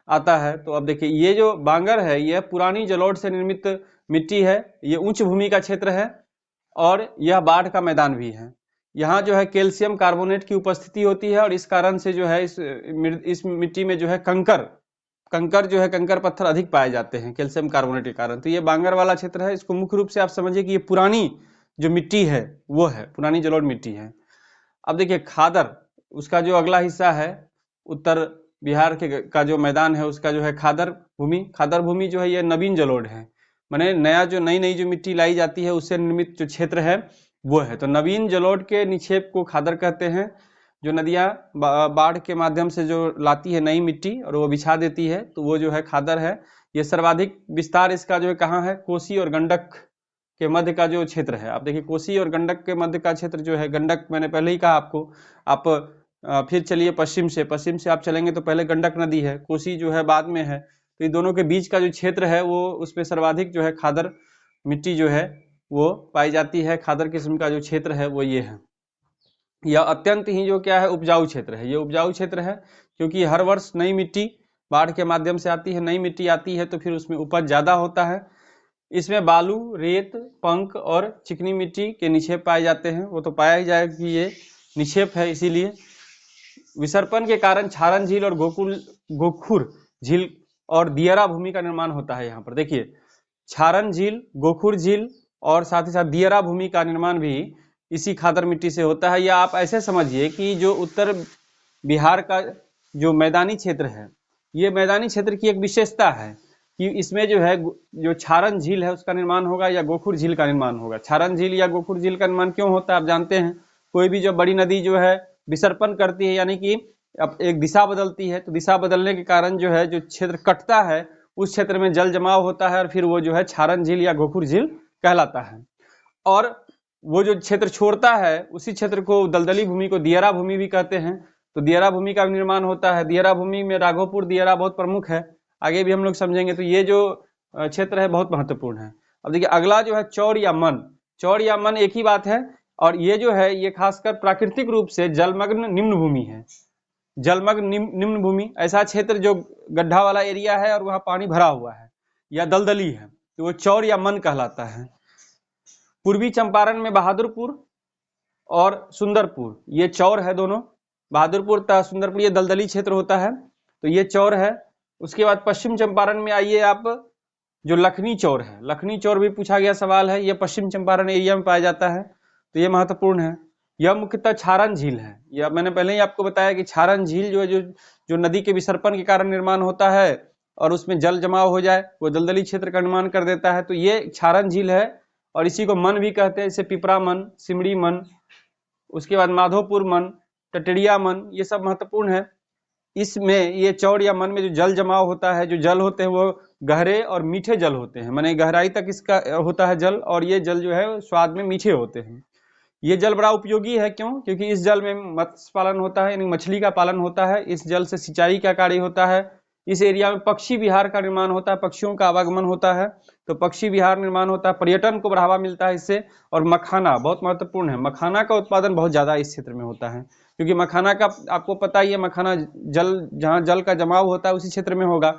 आता है। तो अब देखिए ये जो बांगर है यह पुरानी जलोढ़ से निर्मित मिट्टी है, ये उच्च भूमि का क्षेत्र है और यह बाढ़ का मैदान भी है। यहाँ जो है कैल्शियम कार्बोनेट की उपस्थिति होती है और इस कारण से जो है इस मिट्टी में जो है कंकर जो है, कंकर पत्थर अधिक पाए जाते हैं कैल्शियम कार्बोनेट के कारण। तो ये बांगर वाला क्षेत्र है। इसको मुख्य रूप से आप समझिए कि ये पुरानी जो मिट्टी है वो है, पुरानी जलोढ़ मिट्टी है। अब देखिए खादर, उसका जो अगला हिस्सा है, उत्तर बिहार का जो मैदान है उसका जो है खादर भूमि। खादर भूमि जो है ये नवीन जलोढ़ है, माने नई जो मिट्टी लाई जाती है उससे निर्मित जो क्षेत्र है वो है। तो नवीन जलोढ़ के निक्षेप को खादर कहते हैं। जो नदियाँ बाढ़ के माध्यम से जो लाती है नई मिट्टी और वो बिछा देती है, तो वो जो है खादर है। ये सर्वाधिक विस्तार इसका जो है कहाँ है, कोसी और गंडक के मध्य का जो क्षेत्र है। आप देखिए कोसी और गंडक के मध्य का क्षेत्र जो है, गंडक मैंने पहले ही कहा आपको। आप फिर चलिए पश्चिम से आप चलेंगे तो पहले गंडक नदी है, कोसी जो है बाद में है। तो इन दोनों के बीच का जो क्षेत्र है वो उसमें सर्वाधिक जो है खादर मिट्टी जो है वो पाई जाती है। खादर किस्म का जो क्षेत्र है वो ये है। यह अत्यंत ही जो क्या है उपजाऊ क्षेत्र है। ये उपजाऊ क्षेत्र है क्योंकि हर वर्ष नई मिट्टी बाढ़ के माध्यम से आती है, नई मिट्टी आती है तो फिर उसमें उपज ज्यादा होता है। इसमें बालू, रेत, पंक और चिकनी मिट्टी के निक्षेप पाए जाते हैं। वो तो पाया ही जाएगा कि ये निक्षेप है। इसीलिए विसर्पण के कारण छारन झील और गोखुर झील और दियरा भूमि का निर्माण होता है। यहाँ पर देखिए छारन झील, गोखुर झील और साथ ही साथ दियरा भूमि का निर्माण भी इसी खादर मिट्टी से होता है। या आप ऐसे समझिए कि जो उत्तर बिहार का जो मैदानी क्षेत्र है, ये मैदानी क्षेत्र की एक विशेषता है कि इसमें जो है जो छारन झील है उसका निर्माण होगा या गोखुर झील का निर्माण होगा। छारन झील या गोखुर झील का निर्माण क्यों होता है आप जानते हैं। कोई भी जो बड़ी नदी जो है विसर्पण करती है, यानी कि अब एक दिशा बदलती है, तो दिशा बदलने के कारण जो है जो क्षेत्र कटता है उस क्षेत्र में जल जमाव होता है और फिर वो जो है छारन झील या गोखुर झील कहलाता है। और वो जो क्षेत्र छोड़ता है उसी क्षेत्र को दलदली भूमि को दियरा भूमि भी कहते हैं। तो दियरा भूमि का निर्माण होता है। दियरा भूमि में राघोपुर दियरा बहुत प्रमुख है, आगे भी हम लोग समझेंगे। तो ये जो क्षेत्र है बहुत महत्वपूर्ण है। अब देखिए अगला जो है चौड़ या मन। चौड़ या मन एक ही बात है, और ये जो है ये खासकर प्राकृतिक रूप से जलमग्न निम्न भूमि है। जलमग्न निम्न भूमि ऐसा क्षेत्र जो गड्ढा वाला एरिया है और वहां पानी भरा हुआ है या दलदली है, तो वो चौड़ या मन कहलाता है। पूर्वी चंपारण में बहादुरपुर और सुंदरपुर ये चौर है दोनों। बहादुरपुर तथा सुंदरपुर ये दलदली क्षेत्र होता है, तो ये चौर है। उसके बाद पश्चिम चंपारण में आइए आप, जो लखनी चौर है, लखनी चौर भी पूछा गया सवाल है। ये पश्चिम चंपारण एरिया में पाया जाता है, तो ये महत्वपूर्ण है। यह मुख्यतः छारन झील है। यह मैंने पहले ही आपको बताया कि छारन झील जो नदी के विसर्पण के कारण निर्माण होता है और उसमें जल जमाव हो जाए वो दलदली क्षेत्र का निर्माण कर देता है, तो ये छारन झील है। और इसी को मन भी कहते हैं, जैसे पिपरा मन, सिमड़ी मन, उसके बाद माधोपुर मन, टटड़िया मन, ये सब महत्वपूर्ण है। इसमें ये चौड़ या मन में जो जल जमाव होता है, जो जल होते हैं वो गहरे और मीठे जल होते हैं, माने गहराई तक इसका होता है जल, और ये जल जो है स्वाद में मीठे होते हैं। ये जल बड़ा उपयोगी है, क्यों? क्योंकि इस जल में मत्स्य पालन होता है, यानी मछली का पालन होता है। इस जल से सिंचाई का कार्य होता है। इस एरिया में पक्षी विहार का निर्माण होता है, पक्षियों का आवागमन होता है, तो पक्षी विहार निर्माण होता है, पर्यटन को बढ़ावा मिलता है इससे। और मखाना बहुत महत्वपूर्ण है, मखाना का उत्पादन बहुत ज्यादा इस क्षेत्र में होता है, क्योंकि मखाना का आपको पता ही है, मखाना जल जहाँ जल का जमाव होता है उसी क्षेत्र में होगा।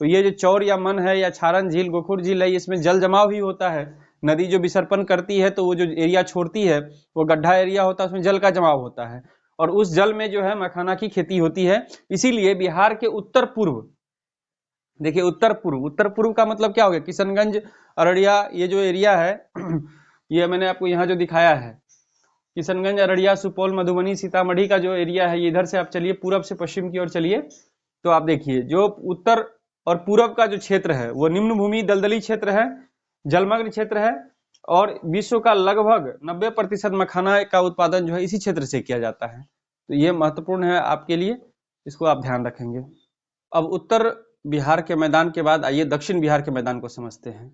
तो ये जो चौर या मन है या छारन झील, गोखुर झील है, इसमें जल जमाव भी होता है। नदी जो विसर्पण करती है तो वो जो एरिया छोड़ती है वो गड्ढा एरिया होता है, उसमें जल का जमाव होता है और उस जल में जो है मखाना की खेती होती है। इसीलिए बिहार के उत्तर पूर्व, देखिए उत्तर पूर्व का मतलब क्या हो गया, किशनगंज, अररिया, ये जो एरिया है ये मैंने आपको यहाँ जो दिखाया है, किशनगंज, अररिया, सुपौल, मधुबनी, सीतामढ़ी का जो एरिया है, इधर से आप चलिए पूरब से पश्चिम की ओर चलिए, तो आप देखिए जो उत्तर और पूरब का जो क्षेत्र है वो निम्न भूमि दलदली क्षेत्र है, जलमग्न क्षेत्र है, और विश्व का लगभग 90% मखाना का उत्पादन जो है इसी क्षेत्र से किया जाता है। तो ये महत्वपूर्ण है आपके लिए, इसको आप ध्यान रखेंगे। अब उत्तर बिहार के मैदान के बाद आइए दक्षिण बिहार के मैदान को समझते हैं।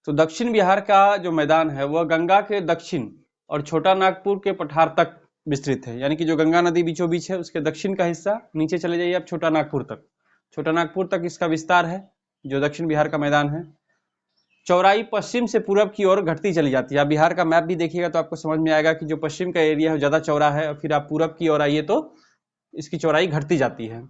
तो दक्षिण बिहार का जो मैदान है वह गंगा के दक्षिण और छोटा नागपुर के पठार तक विस्तृत है, यानी कि जो गंगा नदी बीचों बीच है उसके दक्षिण का हिस्सा, नीचे चले जाइए आप छोटा नागपुर तक, छोटा नागपुर तक इसका विस्तार है जो दक्षिण बिहार का मैदान है। चौड़ाई पश्चिम से पूरब की ओर घटती चली जाती है। आप बिहार का मैप भी देखिएगा तो आपको समझ में आएगा कि जो पश्चिम का एरिया है ज्यादा चौड़ा है, और फिर आप पूरब की ओर आइए तो इसकी चौड़ाई घटती जाती है।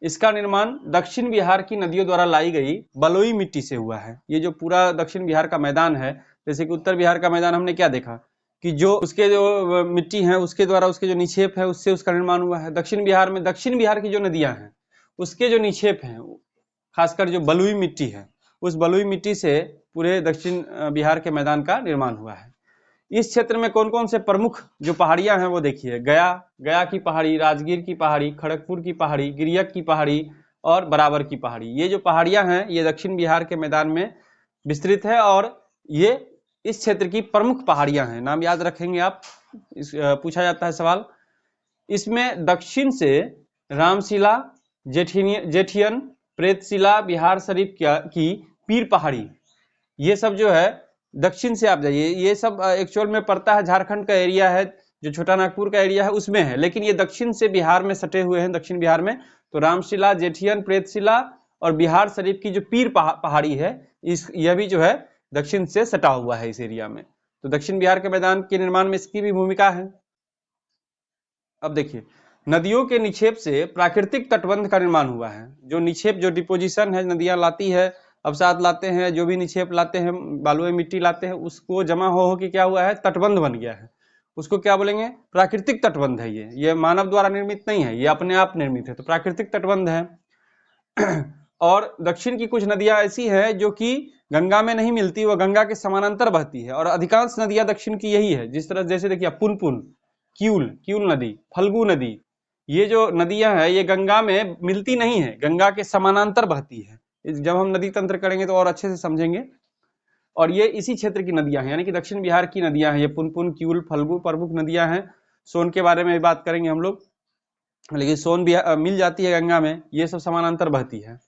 इसका निर्माण दक्षिण बिहार की नदियों द्वारा लाई गई बलुई मिट्टी से हुआ है। ये जो पूरा दक्षिण बिहार का मैदान है, जैसे कि उत्तर बिहार का मैदान हमने क्या देखा कि जो उसके जो मिट्टी है उसके द्वारा उसके जो निक्षेप है उससे उसका निर्माण हुआ है। दक्षिण बिहार में दक्षिण बिहार की जो नदियां हैं उसके जो निक्षेप हैं, खासकर जो बलुई मिट्टी है, उस बलुई मिट्टी से पूरे दक्षिण बिहार के मैदान का निर्माण हुआ है। इस क्षेत्र में कौन कौन से प्रमुख जो पहाड़ियां हैं वो देखिए, गया की पहाड़ी, राजगीर की पहाड़ी, खड़गपुर की पहाड़ी, गिरियक की पहाड़ी और बराबर की पहाड़ी। ये जो पहाड़ियां हैं ये दक्षिण बिहार के मैदान में विस्तृत है और ये इस क्षेत्र की प्रमुख पहाड़ियां हैं। नाम याद रखेंगे आप, पूछा जाता है सवाल। इसमें दक्षिण से रामशिला, जेठियन, प्रेतशिला, बिहार शरीफ की पीर पहाड़ी, ये सब जो है दक्षिण से आप जाइए। ये सब एक्चुअल में पड़ता है झारखंड का एरिया है, जो छोटा नागपुर का एरिया है उसमें है, लेकिन ये दक्षिण से बिहार में सटे हुए हैं, दक्षिण बिहार में। तो रामशिला, जेठियन, प्रेतशिला और बिहार शरीफ की जो पीर पहाड़ी है, यह भी जो है दक्षिण से सटा हुआ है इस एरिया में। तो दक्षिण बिहार के मैदान के निर्माण में इसकी भी भूमिका है। अब देखिए, नदियों के निक्षेप से प्राकृतिक तटबंध का निर्माण हुआ है। जो निक्षेप, जो डिपोजिशन है, नदियां लाती है, अवसाद लाते हैं, जो भी निक्षेप लाते हैं, बालुई मिट्टी लाते हैं, उसको जमा हो के क्या हुआ है, तटबंध बन गया है। उसको क्या बोलेंगे, प्राकृतिक तटबंध है। ये मानव द्वारा निर्मित नहीं है, ये अपने आप निर्मित है, तो प्राकृतिक तटबंध है। और दक्षिण की कुछ नदियां ऐसी हैं जो कि गंगा में नहीं मिलती, वो गंगा के समानांतर बहती है, और अधिकांश नदियां दक्षिण की यही है। जिस तरह जैसे देखिए पुनपुन, क्यूल नदी, फल्गु नदी, ये जो नदियां हैं ये गंगा में मिलती नहीं है, गंगा के समानांतर बहती है। जब हम नदी तंत्र करेंगे तो और अच्छे से समझेंगे। और ये इसी क्षेत्र की नदियां हैं, यानी कि दक्षिण बिहार की नदियां हैं ये पुनपुन, क्यूल, फल्गु प्रमुख नदियां हैं। सोन के बारे में भी बात करेंगे हम लोग, लेकिन सोन भी मिल जाती है गंगा में, ये सब समानांतर बहती है।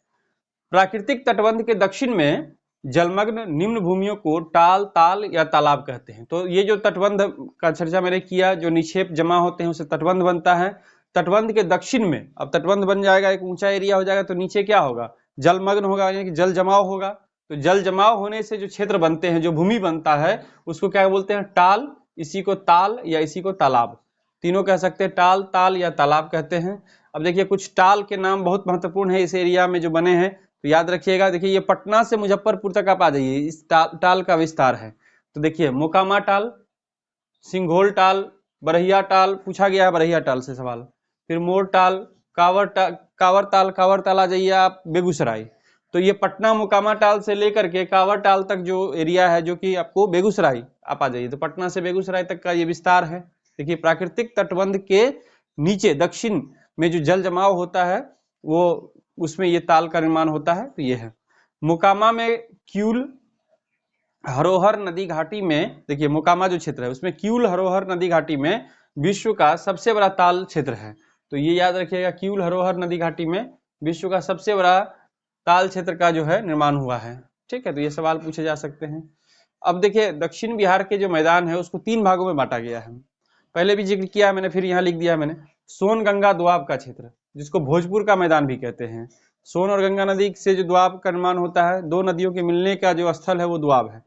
प्राकृतिक तटबंध के दक्षिण में जलमग्न निम्न भूमियों को टाल, ताल या तालाब कहते हैं। तो ये जो तटबंध का चर्चा मैंने किया, जो निक्षेप जमा होते हैं उसे तटबंध बनता है। तटबंध के दक्षिण में, अब तटबंध बन जाएगा, एक ऊंचा एरिया हो जाएगा, तो नीचे क्या होगा, जलमग्न होगा, यानी कि जल जमाव होगा। तो जल जमाव होने से जो क्षेत्र बनते हैं, जो भूमि बनता है, उसको क्या बोलते हैं, टाल, इसी को ताल या इसी को तालाब, तीनों कह सकते हैं, टाल, ताल या तालाब कहते हैं। अब देखिए कुछ टाल के नाम बहुत महत्वपूर्ण है इस एरिया में जो बने हैं, तो याद रखिएगा। देखिए ये पटना से मुजफ्फरपुर तक आप आ जाइए, इस टाल का विस्तार है। तो देखिए मोकामा टाल, सिंघोल टाल, बरहिया टाल, पूछा गया है बरहिया टाल से सवाल, फिर मोर टाल, कावर ताल आ जाइए आप बेगूसराय। तो ये पटना मोकामा टाल से लेकर के कावर टाल तक जो एरिया है, जो कि आपको बेगूसराय आप आ जाइए, तो पटना से बेगूसराय तक का ये विस्तार है। देखिए प्राकृतिक तटबंध के नीचे दक्षिण में जो जल जमाव होता है, वो उसमें ये ताल का निर्माण होता है। तो ये है मोकामा में क्यूल हरोहर नदी घाटी में, देखिए मोकामा जो क्षेत्र है उसमें क्यूल हरोहर नदी घाटी में विश्व का सबसे बड़ा ताल क्षेत्र है। तो ये याद रखिएगा, क्यूल हरोहर नदी घाटी में विश्व का सबसे बड़ा ताल क्षेत्र का जो है निर्माण हुआ है। ठीक है, तो ये सवाल पूछे जा सकते हैं। अब देखिए दक्षिण बिहार के जो मैदान है उसको 3 भागों में बांटा गया है, पहले भी जिक्र किया है मैंने, फिर यहाँ लिख दिया मैंने। सोन गंगा दोआब का क्षेत्र, जिसको भोजपुर का मैदान भी कहते हैं। सोन और गंगा नदी से जो दोआब का निर्माण होता है, दो नदियों के मिलने का जो स्थल है वो दोआब है।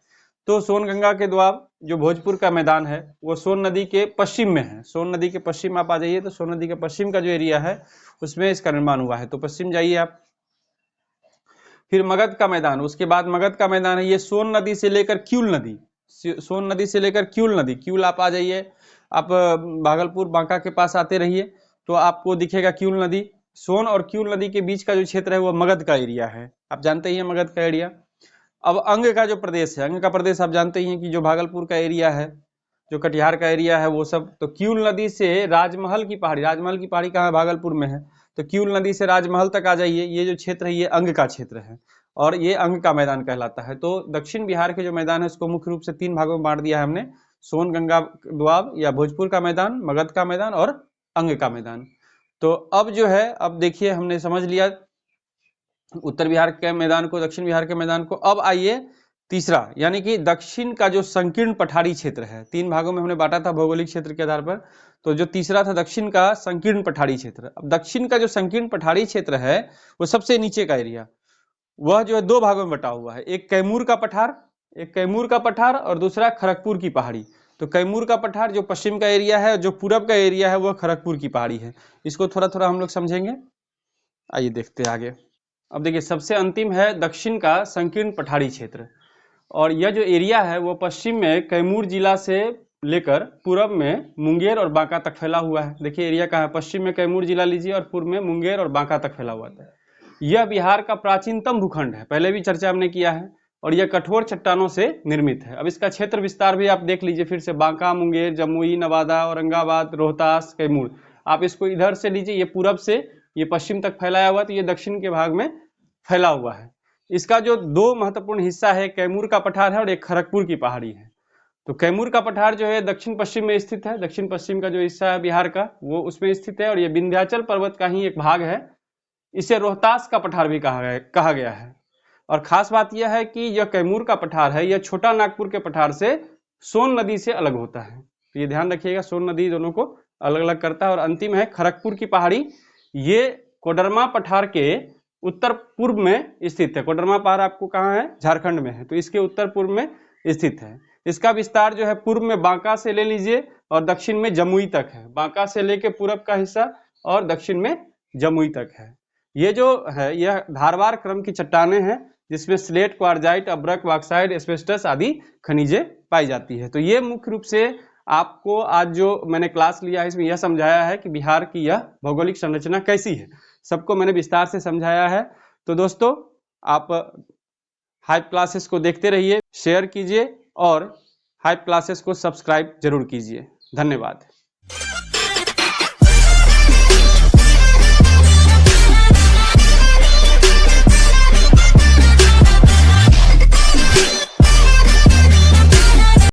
तो सोन गंगा के दोआब जो भोजपुर का मैदान है वो सोन नदी के पश्चिम में है। सोन नदी के पश्चिम आप आ जाइए, तो सोन नदी के पश्चिम का जो एरिया है उसमें इसका निर्माण हुआ है, तो पश्चिम जाइए आप। फिर मगध का मैदान, उसके बाद मगध का मैदान है, ये सोन नदी से लेकर क्यूल नदी, सोन नदी से लेकर क्यूल नदी, क्यूल आप आ जाइए, आप भागलपुर बांका के पास आते रहिए तो आपको दिखेगा क्यूल नदी। सोन और क्यूल नदी के बीच का जो क्षेत्र है वो मगध का एरिया है, आप जानते ही हैं मगध का एरिया। अब अंग का जो प्रदेश है, अंग का प्रदेश आप जानते ही हैं कि जो भागलपुर का एरिया है, जो कटिहार का एरिया है वो सब। तो क्यूल नदी से राजमहल की पहाड़ी, राजमहल की पहाड़ी कहाँ है, भागलपुर में है, तो क्यूल नदी से राजमहल तक आ जाइए। ये जो क्षेत्र है ये अंग का क्षेत्र है और ये अंग का मैदान कहलाता है। तो दक्षिण बिहार के जो मैदान है उसको मुख्य रूप से 3 भागों में बांट दिया है हमने, सोन गंगा दोआब या भोजपुर का मैदान, मगध का मैदान और अंग का मैदान। तो अब जो है, अब देखिए हमने समझ लिया उत्तर बिहार के मैदान को, दक्षिण बिहार के मैदान को। अब आइए तीसरा, यानी कि दक्षिण का जो संकीर्ण पठारी क्षेत्र है, 3 भागों में हमने बांटा था भौगोलिक क्षेत्र के आधार पर। तो जो तीसरा था दक्षिण का संकीर्ण पठारी क्षेत्र। अब दक्षिण का जो संकीर्ण पठारी क्षेत्र है वो सबसे नीचे का एरिया, वह जो है 2 भागों में बटा हुआ है, एक कैमूर का पठार और दूसरा खड़गपुर की पहाड़ी। तो कैमूर का पठार जो पश्चिम का एरिया है, जो पूरब का एरिया है वह खड़गपुर की पहाड़ी है। इसको थोड़ा थोड़ा हम लोग समझेंगे, आइए देखते हैं आगे। अब देखिए सबसे अंतिम है दक्षिण का संकीर्ण पठारी क्षेत्र, और यह जो एरिया है वो पश्चिम में कैमूर जिला से लेकर पूरब में मुंगेर और बांका तक फैला हुआ है। देखिए एरिया कहाँ है, पश्चिम में कैमूर जिला लीजिए और पूर्व में मुंगेर और बांका तक फैला हुआ है। यह बिहार का प्राचीनतम भूखंड है, पहले भी चर्चा हमने किया है, और यह कठोर चट्टानों से निर्मित है। अब इसका क्षेत्र विस्तार भी आप देख लीजिए फिर से, बांका, मुंगेर, जमुई, नवादा, औरंगाबाद, रोहतास, कैमूर, आप इसको इधर से लीजिए, ये पूरब से ये पश्चिम तक फैलाया हुआ, तो ये दक्षिण के भाग में फैला हुआ है। इसका जो 2 महत्वपूर्ण हिस्सा है, कैमूर का पठार है और एक खड़गपुर की पहाड़ी है। तो कैमूर का पठार जो है दक्षिण पश्चिम में स्थित है, दक्षिण पश्चिम का जो हिस्सा है बिहार का वो उसमें स्थित है, और ये विंध्याचल पर्वत का ही एक भाग है। इसे रोहतास का पठार भी कहा गया है। और खास बात यह है कि यह कैमूर का पठार है, यह छोटा नागपुर के पठार से सोन नदी से अलग होता है। तो ये ध्यान रखिएगा, सोन नदी दोनों को अलग अलग करता है। और अंतिम है खड़गपुर की पहाड़ी, ये कोडरमा पठार के उत्तर पूर्व में स्थित है। कोडरमा पहाड़ आपको कहाँ है? झारखंड में है। तो इसके उत्तर पूर्व में स्थित है। इसका विस्तार जो है पूर्व में बांका से ले लीजिए और दक्षिण में जमुई तक है। बांका से लेके पूरब का हिस्सा और दक्षिण में जमुई तक है। ये जो है यह धारवार क्रम की चट्टानें हैं जिसमें स्लेट, क्वार्जाइट, अब्रक, बॉक्साइट, एस्बेस्टस आदि खनिजें पाई जाती है। तो ये मुख्य रूप से आपको आज जो मैंने क्लास लिया है इसमें यह समझाया है कि बिहार की यह भौगोलिक संरचना कैसी है, सबको मैंने विस्तार से समझाया है। तो दोस्तों आप हाइप क्लासेस को देखते रहिए, शेयर कीजिए और हाइप क्लासेस को सब्सक्राइब जरूर कीजिए। धन्यवाद।